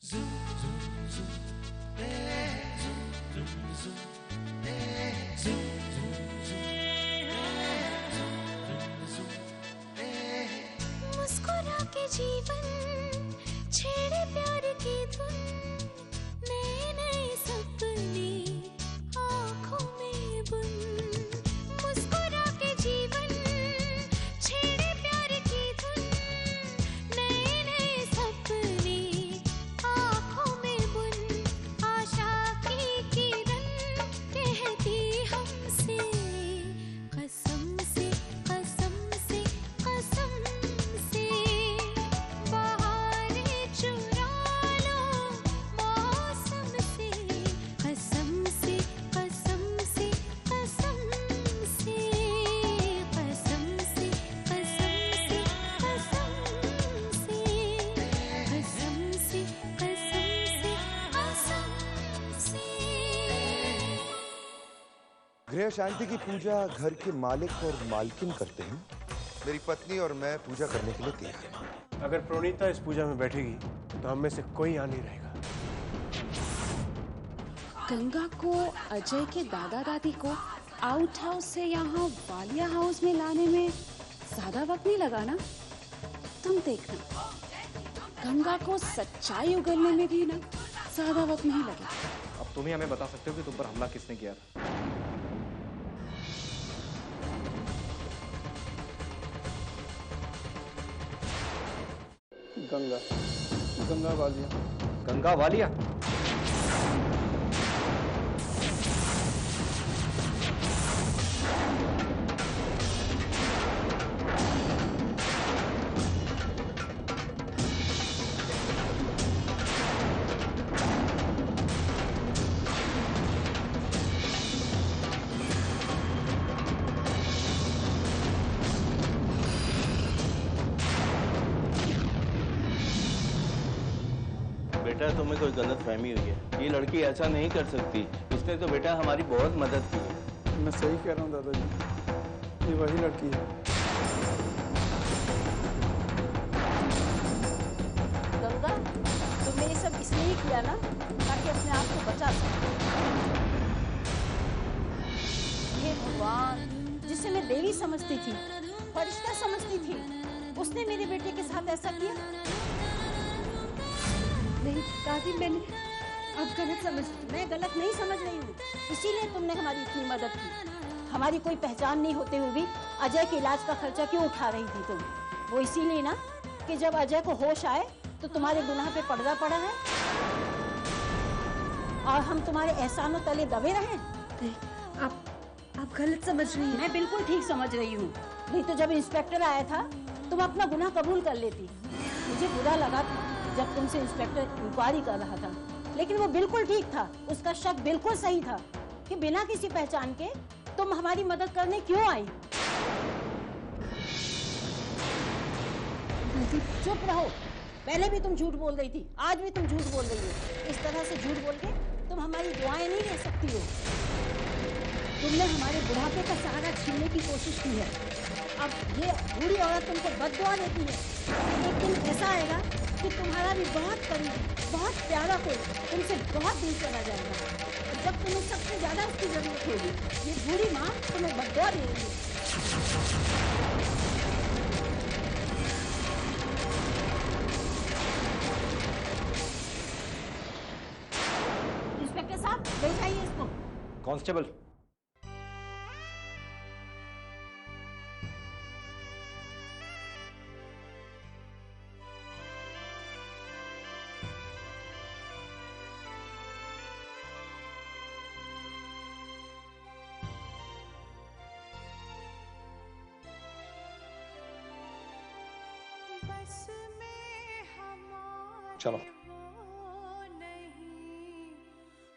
मुस्कुरा के जीवन छेड़े प्यार की धुन, नए नए सपने आँखों में बुन। मुस्कुरा के जीवन छेड़े प्यार की धुन, नए नए सपने आँखों में बुन। आशा की किरण कहती हमसे कसम से कसम से कसम से, बहारें चुरा लो मौसम से, कसम से कसम से कसम से, कसम से कसम से कसम से, कसम से कसम से कसम से। गृह शांति की पूजा घर के मालिक और मालकिन करते हैं। मेरी पत्नी और मैं पूजा करने के लिए तैयार हैं। अगर प्रोनीता इस पूजा में बैठेगी तो हम में से कोई आ नहीं रहेगा। गंगा को अजय के दादा दादी को आउट हाउस से यहाँ वालिया हाउस में लाने में ज्यादा वक्त नहीं लगा ना? तुम देखना, गंगा को सच्चाई उगलने में भी ना ज्यादा वक्त नहीं लगेगा। अब तुम ही हमें बता सकते हो कि तुम पर हमला किसने किया था? गंगा वालिया। गंगा वालिया? बेटा तुम्हें कोई गलत फहमी हुई है। ये लड़की ऐसा नहीं कर सकती। इसने तो बेटा हमारी बहुत मदद की है। मैं सही कह रहा हूँ दादाजी, ये वही लड़की है। गंगा, तुमने ये सब इसलिए ही किया ना ताकि अपने आप को बचा सको। हे भगवान, जिसे मैं देवी समझती थी, फरिश्ता समझती थी, उसने मेरे बेटे के साथ ऐसा किया। नहीं दादी, मैंने अब गलत समझ। मैं गलत नहीं समझ रही हूँ, इसीलिए तुमने हमारी इतनी मदद की। हमारी कोई पहचान नहीं होते हुए भी अजय के इलाज का खर्चा क्यों उठा रही थी तुम? वो इसीलिए ना कि जब अजय को होश आए तो तुम्हारे गुनाह पे पर्दा पड़ा है और हम तुम्हारे एहसानों तले दबे रहे। आप गलत समझ रही हैं। मैं बिल्कुल ठीक समझ रही हूँ। नहीं तो जब इंस्पेक्टर आया था तुम अपना गुनाह कबूल कर लेती। मुझे बुरा लगा था जब तुमसे इंस्पेक्टर इंक्वायरी कर रहा था, लेकिन वो बिल्कुल ठीक था। उसका शक बिल्कुल सही था कि बिना किसी पहचान के तुम हमारी मदद करने क्यों आई। चुप रहो। पहले भी तुम झूठ बोल रही थी, आज भी तुम झूठ बोल रही हो। इस तरह से झूठ बोल के तुम हमारी दुआएं नहीं ले सकती हो। तुमने हमारे बुढ़ापे का सहारा छीनने की कोशिश की है। अब ये बूढ़ी औरत तुमको बद्दुआ देती है। एक दिन ऐसा आएगा कि तुम्हारा भी बहुत करीब, बहुत प्यारा कोई तुमसे बहुत दूर चला जाएगा। और जब तुम्हें सबसे ज्यादा उसकी जरूरत होगी, ये बूढ़ी माँ तुम्हें बद्दुआ देगी। इंस्पेक्टर साहब, ले जाइए इसको। कांस्टेबल, चलो।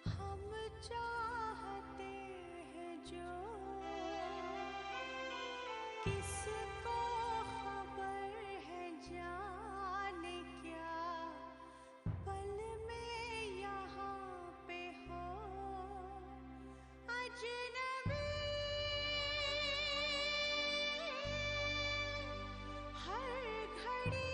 हम चाहते हैं जो, किसको खबर है जाने क्या, पल में यहाँ पे हो अजनबी। हर घड़ी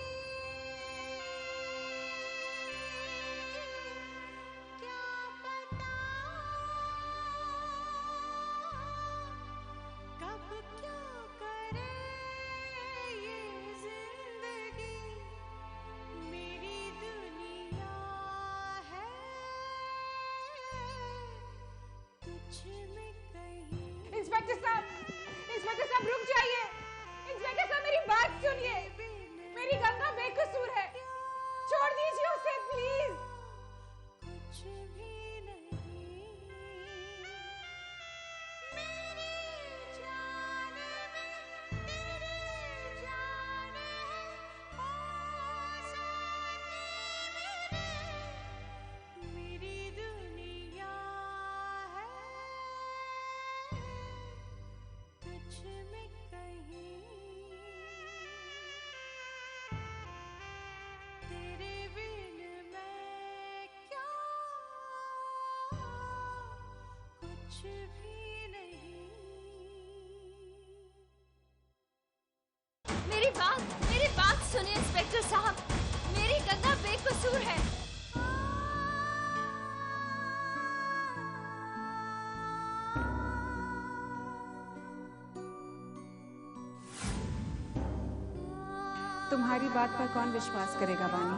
तुम्हारी बात पर कौन विश्वास करेगा बानी?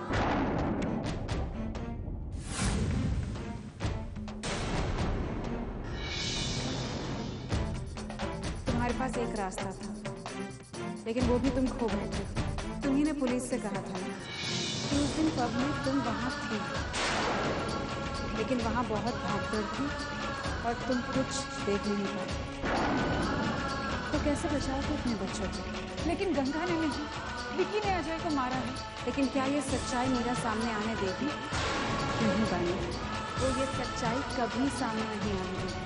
तुम्हारे पास एक रास्ता था, लेकिन वो भी तुम खो बैठे। तुम्ही ने पुलिस से कहा था ना कि उस दिन पब में तुम वहां थी, लेकिन वहां बहुत भागदौड़ थी और तुम कुछ देख नहीं पाए। तो कैसे बचाओगे अपने बच्चों को? लेकिन गंगा ने नहीं, विकी ने अजय को मारा है। लेकिन क्या ये सच्चाई मेरा सामने आने देगी? नहीं बानी, वो ये सच्चाई कभी सामने नहीं आने देगी।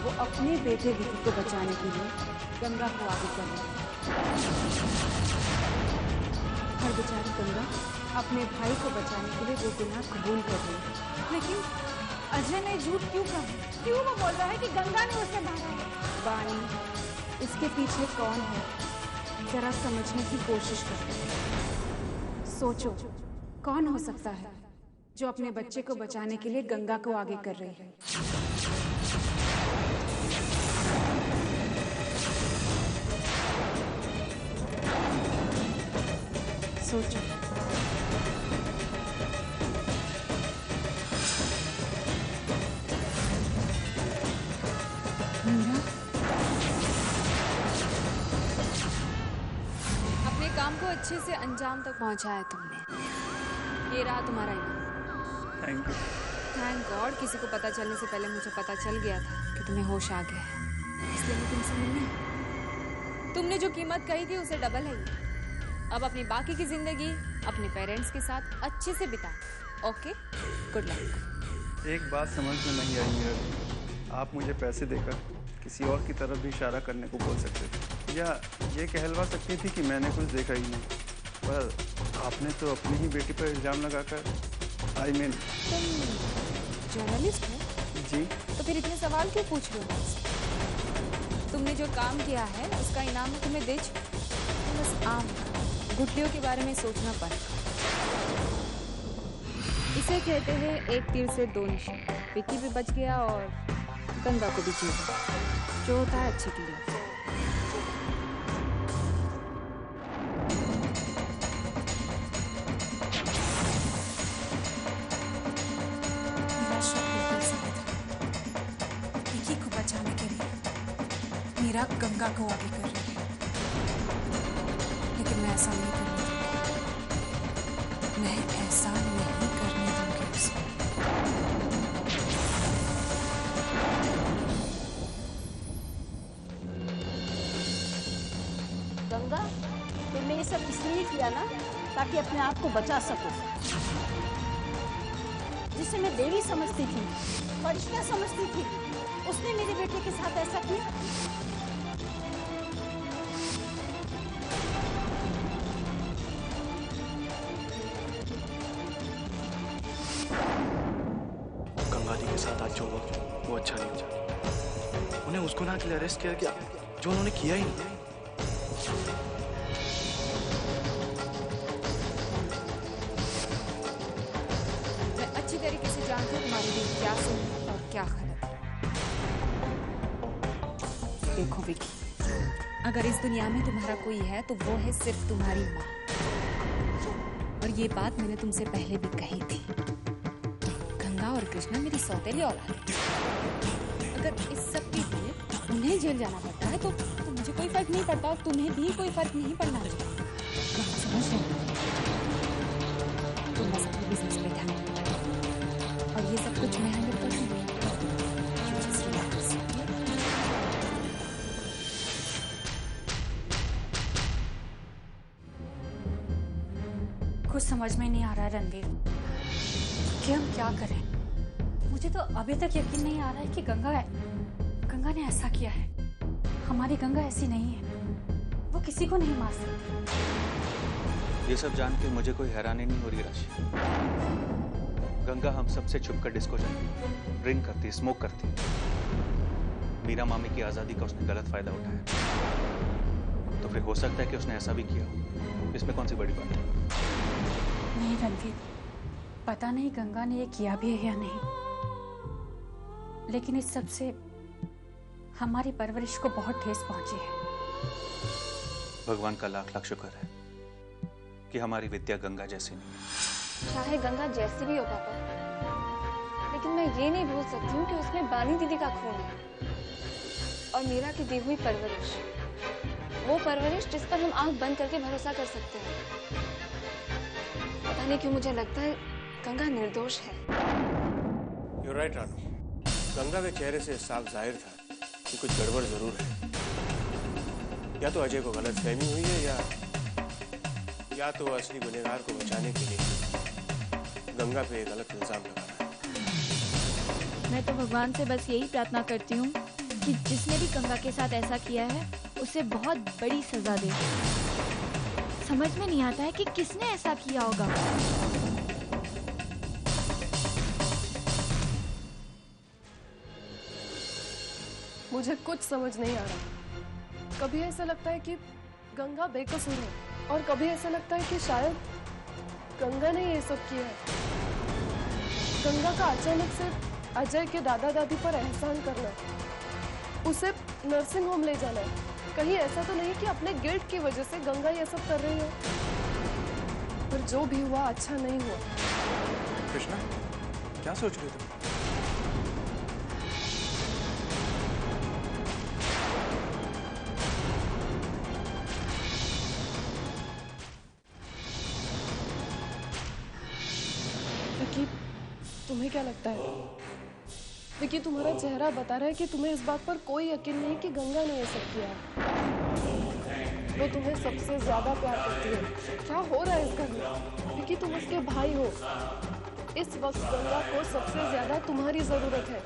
वो अपने बेटे विकी को बचाने के लिए गंगा को आगे कर रही है। हर बेचारी गंगा अपने भाई को बचाने के लिए वो गुनाह कबूल कर रही है। लेकिन अजय ने झूठ क्यों कहा? क्यों वो बोल रहा है कि गंगा ने उसे मारा है? बानी, इसके पीछे कौन है, जरा समझने की कोशिश करो। सोचो, कौन हो सकता है जो अपने बच्चे को बचाने के लिए गंगा को आगे कर रही है? सोचो। मीरा, अपने काम को अच्छे से अंजाम तक पहुंचाया तुमने। ये रहा तुम्हारा इनाम। Thank you. थैंक गॉड, किसी को पता चलने से पहले मुझे पता चल गया था कि तुम्हें होश आ गया है, इसलिए मैं तुमसे मिलने आई। तुमने जो कीमत कही थी उसे डबल है ये। अब अपनी बाकी की जिंदगी अपने पेरेंट्स के साथ अच्छे से बिता। Okay, good luck. एक बात समझ में नहीं आई मीरा, आप मुझे पैसे देकर किसी और की तरफ भी इशारा करने को बोल सकते थे, या ये कहलवा सकती थी कि मैंने कुछ देखा ही नहीं, पर आपने तो अपनी ही बेटी पर इल्ज़ाम लगाकर तुम जर्नलिस्ट हो? जी। तो फिर इतने सवाल क्यों पूछ रहे हो मुझसे? तुमने जो काम किया है उसका इनाम मैं तुम्हें दे चुकी। बस आम गुठलियों के बारे में सोचना पड़ता। इसे कहते हैं एक तीर से दो निशान। विकी भी बच गया और गंगा को भी जीत गया। जो होता है अच्छे के लिए। मेरा शक बिल्कुल सही था। विकी को बचाने के लिए मीरा गंगा को आगे कर रही है, लेकिन मैं ऐसा नहीं करने दूंगी। मैं ऐसा नहीं करने दूंगी उसे। गंगा, तुमने ये सब इसलिए किया ना ताकि अपने आप को बचा सको। जिसे मैं देवी समझती थी, फरिश्ता समझती थी, उसने मेरे बेटे के साथ ऐसा किया। गंगा जी के साथ आज जो हुआ वो अच्छा नहीं हुआ। उन्हें उस गुनाह के लिए अरेस्ट किया गया जो उन्होंने किया ही नहीं। मैं अच्छी तरीके से जानती हूँ तुम्हारे लिए क्या सही और क्या गलत। देखो विकी, अगर इस दुनिया में तुम्हारा कोई है तो वो है सिर्फ तुम्हारी माँ। और ये बात मैंने तुमसे पहले भी कही थी। गंगा और कृष्णा मेरी सौतेली औलाद है। अगर इस सब के लिए उन्हें जेल जाना पड़ता है तो मुझे कोई फर्क नहीं पड़ता और तुम्हें भी कोई फर्क नहीं पड़ना चाहिए। समझ रहे हो? तुम बस अपने बिजनेस पे ध्यान दो और ये सब कुछ मैं हैंडल कर दूंगी। कुछ समझ में नहीं आ रहा है रणवीर कि हम क्या करें। मुझे तो अभी तक यकीन नहीं आ रहा है कि गंगा ने ऐसा किया है। हमारी गंगा ऐसी नहीं है, वो किसी को नहीं मार सकती। ये सब जान के मुझे कोई हैरानी नहीं हो रही राशि। गंगा हम सबसे छुपकर डिस्को जाती है, ड्रिंक करती है, स्मोक करती है। मीरा मामी की आजादी का उसने गलत फायदा उठाया, तो फिर हो सकता है कि उसने ऐसा भी किया। इसमें कौन सी बड़ी बात है? नहीं रणवीर, पता नहीं गंगा ने ये किया भी है या नहीं, लेकिन इस सब से हमारी परवरिश को बहुत ठेस पहुंची है। भगवान का लाख लाख शुक्र है कि हमारी विद्या गंगा जैसी नहीं है। चाहे गंगा जैसी भी हो पापा, लेकिन मैं ये नहीं भूल सकती हूँ कि उसमें बानी दीदी का खून है और मीरा की दी हुई परवरिश, वो परवरिश जिस पर हम आंख बंद करके भरोसा कर सकते हैं। पता नहीं क्यों मुझे लगता है गंगा निर्दोष है। You're right, Ranu. गंगा के चेहरे से साफ जाहिर था कि कुछ गड़बड़ जरूर है। या तो अजय को गलत फहमी हुई है या तो असली गुनहगार को बचाने के लिए गंगा पे गलत इल्जाम लगा रहा है। मैं तो भगवान से बस यही प्रार्थना करती हूँ कि जिसने भी गंगा के साथ ऐसा किया है उसे बहुत बड़ी सजा दे। समझ में नहीं आता है कि किसने ऐसा किया होगा। मुझे कुछ समझ नहीं आ रहा। कभी ऐसा लगता है कि गंगा बेकसूर है और कभी ऐसा लगता है कि शायद गंगा ने ये सब किया है। गंगा का अचानक से अजय के दादा दादी पर एहसान करना, उसे नर्सिंग होम ले जाना, कहीं ऐसा तो नहीं कि अपने गिल्ट की वजह से गंगा ये सब कर रही है। पर जो भी हुआ अच्छा नहीं हुआ। कृष्णा, क्या सोच रहे तुम? विकी, तुम्हें क्या लगता है? विकी, तुम्हारा चेहरा बता रहा है कि तुम्हें इस बात पर कोई यकीन नहीं कि गंगा ने ये सब किया है। वो तुम्हें सबसे ज्यादा प्यार करती है। क्या हो रहा है इस घर में? विकी, तुम उसके भाई हो। इस वक्त गंगा को सबसे ज्यादा तुम्हारी जरूरत है।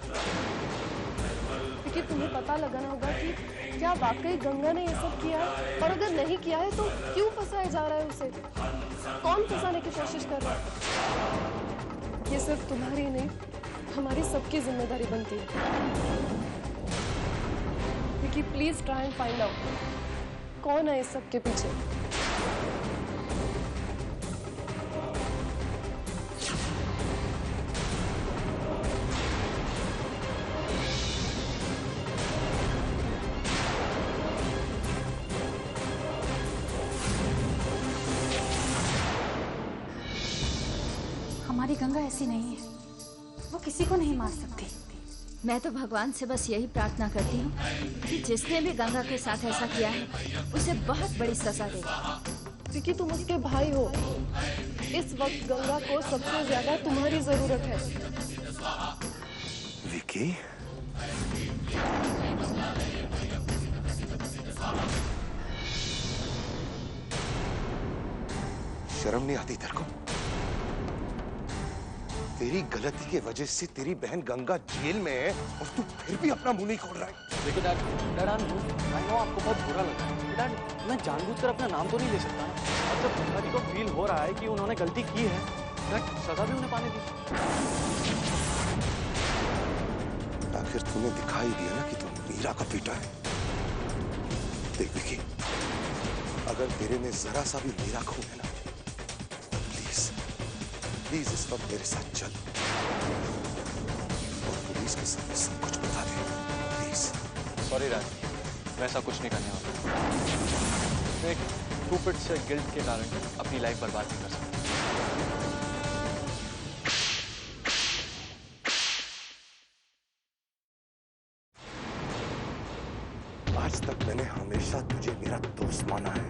विकी, तुम्हें पता लगाना होगा कि क्या वाकई गंगा ने ये सब किया है, और अगर नहीं किया है तो क्यों फंसाया जा रहा है उसे? कौन फंसाने की कोशिश कर रहा है? ये सिर्फ तुम्हारी नहीं, हमारी सबकी जिम्मेदारी बनती है। Vicky, please try and find out कौन है इस सब के पीछे। हमारी गंगा ऐसी नहीं है, वो किसी को नहीं मार सकती। मैं तो भगवान से बस यही प्रार्थना करती हूँ कि जिसने भी गंगा के साथ ऐसा किया है उसे बहुत बड़ी सजा दे। विकी, तुम उसके भाई हो। इस वक्त गंगा को सबसे ज्यादा तुम्हारी जरूरत है। विकी, शर्म नहीं आती तेरे को? तेरी गलती की वजह से तेरी बहन गंगा जेल में है और तू फिर भी अपना मुंह नहीं खोल रहा है। देखो डैड, आई नो आपको बहुत बुरा लगा है। डैड, मैं जानबूझकर अपना नाम तो नहीं ले सकता ना। और जब गंगा जी को फील हो रहा है कि उन्होंने गलती की है, डैड सजा भी उन्हें पाने दी। आखिर तूने दिखा ही दिया ना कि तू मीरा का बेटा है। देख विकी, अगर तेरे में जरा सा भी मीरा खून है ना, प्लीज इस वक्त मेरे साथ चल और पुलिस के सामने सब कुछ बता दे, प्लीज। सॉरी राज, मैं ऐसा कुछ नहीं करने वाला। मैं एक स्टूपिड से गिल्ट के कारण अपनी लाइफ बर्बाद नहीं कर सकता। आज तक मैंने हमेशा तुझे मेरा दोस्त माना है,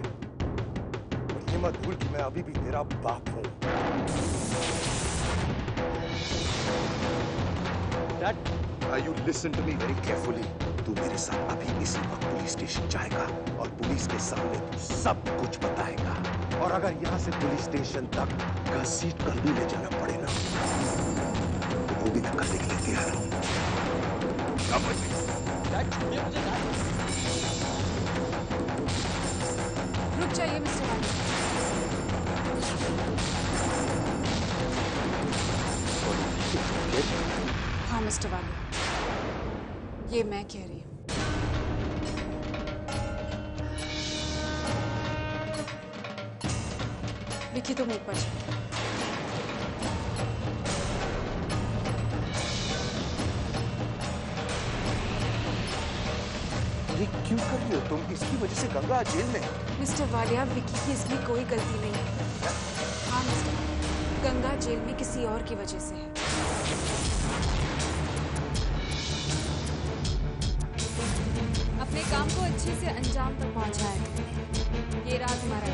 और ये मत भूल कि मैं अभी भी तेरा बाप हूं। Dad, you listen to me very carefully. तू मेरे साथ अभी इसी वक्त पुलिस स्टेशन जाएगा और पुलिस के सामने तू सब कुछ बताएगा। और अगर यहाँ से पुलिस स्टेशन तक घसीट कर भी ले जाना पड़े ना, तो वो भी मैं करने के लिए तैयार हूँ। रुक जाइए मिस्टर वालिया। हाँ मिस्टर वालिया, ये मैं कह रही हूँ। विकी, तुम ऊपर जाओ। ये क्यों कर रही हो तुम? इसकी वजह से गंगा जेल में है। मिस्टर वालिया, विकी की इसमें कोई गलती नहीं है। गंगा जेल में किसी और की वजह से है। अपने काम को अच्छे से अंजाम तक पहुंचाए। ये रहा तुम्हारा।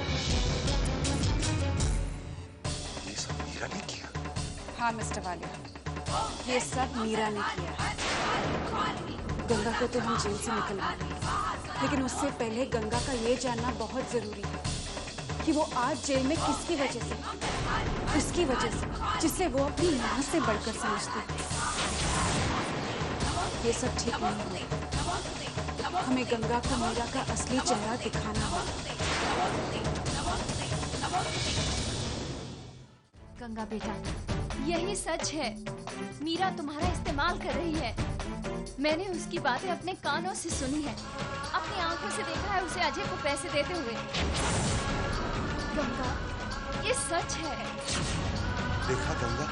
ये सब मीरा ने किया? हाँ मिस्टर वालिया, ये सब मीरा ने किया। गंगा को तो हम जेल से निकलवा लेंगे, लेकिन उससे पहले गंगा का ये जानना बहुत जरूरी है कि वो आज जेल में किसकी वजह से, उसकी वजह से, जिसे वो अपनी मां से बढ़कर समझती है। ये सब ठीक नहीं है। हमें गंगा को मीरा का असली चेहरा दिखाना होगा। गंगा बेटा, यही सच है। मीरा तुम्हारा इस्तेमाल कर रही है। मैंने उसकी बातें अपने कानों से सुनी है, अपनी आंखों से देखा है उसे अजय को पैसे देते हुए। गंगा, ये सच है। देखा गंगा,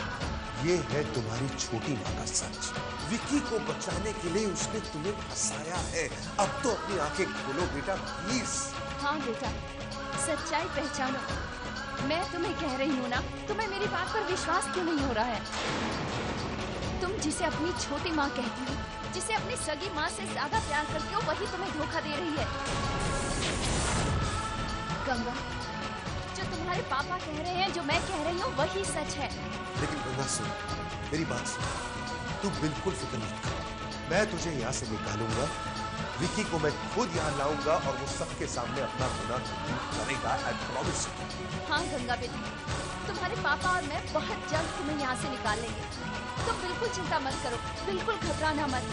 ये है तुम्हारी छोटी माँ का सच। विक्की को बचाने के लिए उसने तुम्हें फंसाया है। अब तो अपनी आंखें खोलो बेटा, प्लीज। हाँ बेटा, सच्चाई पहचानो। मैं तुम्हें कह रही हूँ ना, तुम्हें मेरी बात पर विश्वास क्यों नहीं हो रहा है? तुम जिसे अपनी छोटी माँ कहती हो, जिसे अपनी सगी माँ से ज्यादा प्यार करती हो, वही तुम्हें धोखा दे रही है। गंगा, जो तुम्हारे पापा कह रहे हैं, जो मैं कह रही हूँ, वही सच है। लेकिन गंगा सुन, मेरी बात सुन। तू बिल्कुल फिक्र मत कर। मैं तुझे यहाँ से निकालूंगा। विक्की को मैं खुद यहाँ लाऊंगा और वो सबके सामने अपना गुनाह कबूल करेगा। I promise you। हाँ गंगा बेटी, तुम्हारे पापा और मैं बहुत जल्द तुम्हें यहाँ से निकाल लेंगे। तुम बिल्कुल चिंता मत करो, बिल्कुल घबराना मत।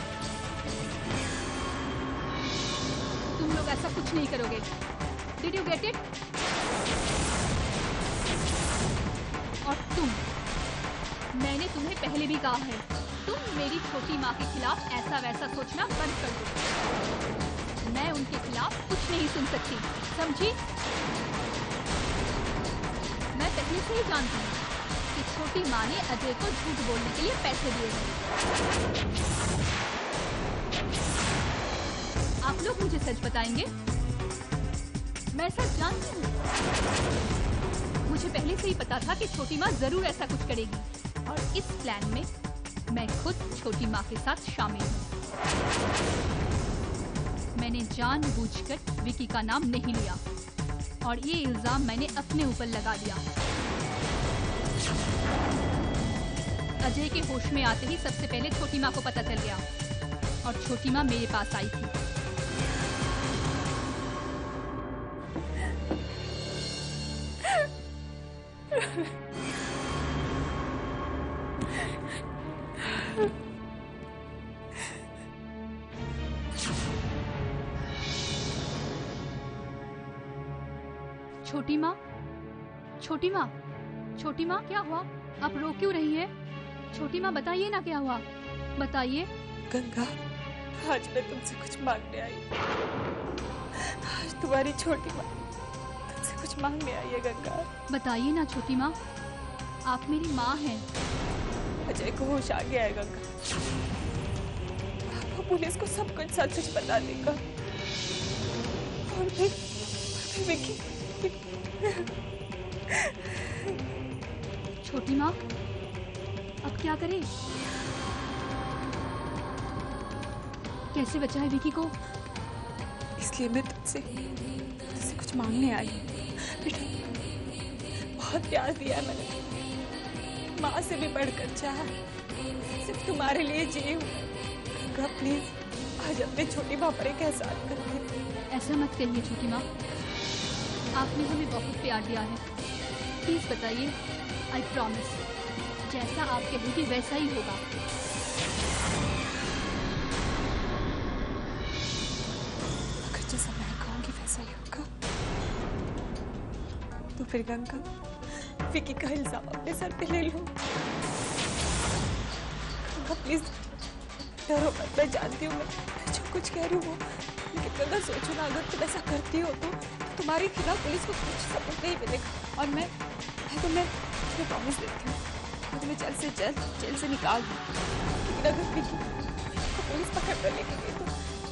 तुम लोग ऐसा कुछ नहीं करोगे। Did you get it? और तुम, मैंने तुम्हें पहले भी कहा है, तुम मेरी छोटी माँ के खिलाफ ऐसा वैसा सोचना बंद कर दो। मैं उनके खिलाफ कुछ नहीं सुन सकती, समझी? मैं पहले से ही जानती हूँ कि छोटी माँ ने अजय को झूठ बोलने के लिए पैसे दिए हैं। आप लोग मुझे सच बताएंगे? मैं सच जानती हूँ। मुझे पहले से ही पता था कि छोटी माँ जरूर ऐसा कुछ करेगी, और इस प्लान में मैं खुद छोटी माँ के साथ शामिल हूँ। मैंने जानबूझकर विकी का नाम नहीं लिया, और ये इल्जाम मैंने अपने ऊपर लगा दिया। अजय के होश में आते ही सबसे पहले छोटी माँ को पता चल गया, और छोटी माँ मेरे पास आई थी। छोटी माँ, छोटी माँ, छोटी माँ, क्या हुआ? आप रो क्यों रही है? छोटी माँ, बताइए ना क्या हुआ, बताइए। गंगा, आज मैं तुमसे कुछ मांगने आई। आज तुम्हारी छोटी माँ तुमसे कुछ मांगने आई है गंगा। बताइए ना छोटी माँ, आप मेरी माँ हैं। अजय को होश आ गया है गंगा। वो पुलिस को सब कुछ सच सच बता देगा, और फिर विक्की। छोटी माँ, अब क्या करें? कैसे बचाए विकी को? इसलिए मैं तुझसे कुछ मांगने आई। बेटा, बहुत प्यार दिया है मैंने, माँ से भी बढ़कर चाहा, सिर्फ तुम्हारे लिए जी हूँ। गंगा प्लीज, आज अपने छोटी माँ पर एक एहसान कर दे। ऐसा मत कहिए छोटी माँ, आपने हमें बहुत प्यार दिया है। प्लीज बताइए, आई प्रॉमिस, जैसा आप कहेंगी वैसा ही होगा। अगर जैसा मैं कहूँगी वैसा ही होगा, तो फिर गंगा विकी का इल्जाम अपने सर पे ले लो। गंगा प्लीज डरो मत, मैं जानती हूँ मैं जो कुछ कह रही हूँ वो, लेकिन गंगा सोचो ना, अगर तुम ऐसा करती हो तो तुम्हारे खिलाफ पुलिस को कुछ सबूत नहीं मिलेगा, और मैं तुम्हें प्रॉमिस देती हूँ, मैं तुम्हें जल्द से जल्द जेल से निकाल दूँ। लेकिन अगर विकी को पुलिस पकड़ कर लेके गई तो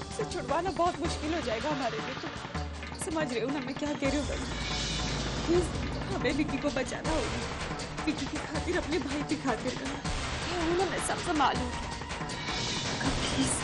उसे छुड़वाना बहुत मुश्किल हो जाएगा हमारे लिए। तो समझ रहे हो ना मैं क्या कह रही हूँ? प्लीज हमें विकी को बचाना होगा। विकी की खातिर, अपने भाई की खातिर करा। ये उन्होंने सब संभालू। प्लीज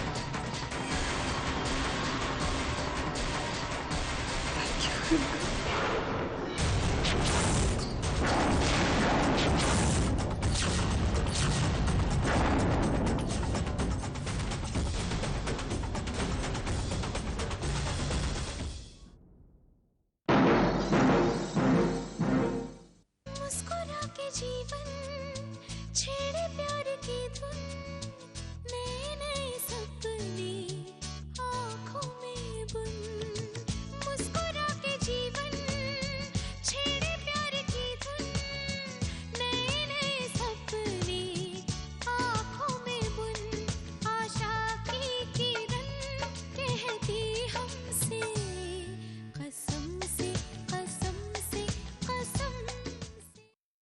मुस्कुरा के जीवन छे